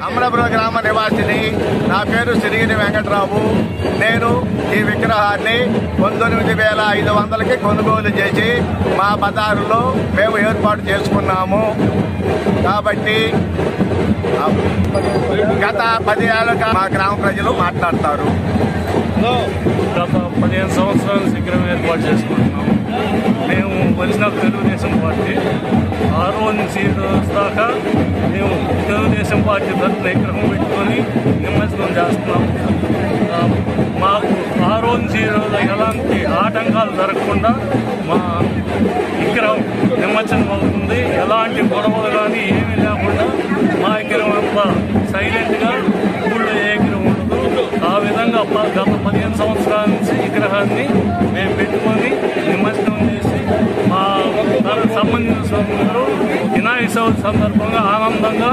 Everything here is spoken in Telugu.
అమలాపురం గ్రామ నివాసిని. నా పేరు సిరిగిరి వెంకట్రావు. నేను ఈ విగ్రహాన్ని 19,500కి కొనుగోలు చేసి మా బజారులో మేము ఏర్పాటు చేసుకున్నాము. కాబట్టి గత 10 ఏళ్ళుగా మా గ్రామ ప్రజలు మాట్లాడతారు. గత 15 సంవత్సరాల విగ్రహం ఏర్పాటు చేసుకుంటున్నాము. మేము ఒరిజినల్ తెలుగుదేశం పార్టీ నుంచి దాకా మేము తెలుగుదేశం పార్టీ తరఫున విగ్రహం పెట్టుకొని నిమజ్జనం చేస్తున్నాం. మాకు నుంచి ఎలాంటి ఆటంకాలు జరగకుండా మా విగ్రహం నిమజ్జనం అవుతుంది. ఎలాంటి గొడవలు కానీ ఏమీ లేకుండా మా విగ్రహం అంతా సైలెంట్గా ఊళ్ళో ఏ విగ్రహం ఉండదు. ఆ విధంగా గత 15 సంవత్సరాల నుంచి విగ్రహాన్ని మేము పెట్టుకొని నిమజ్జనం చేసి మా సంబంధించిన సభ్యులు వినాయక చవితి సందర్భంగా ఆనందంగా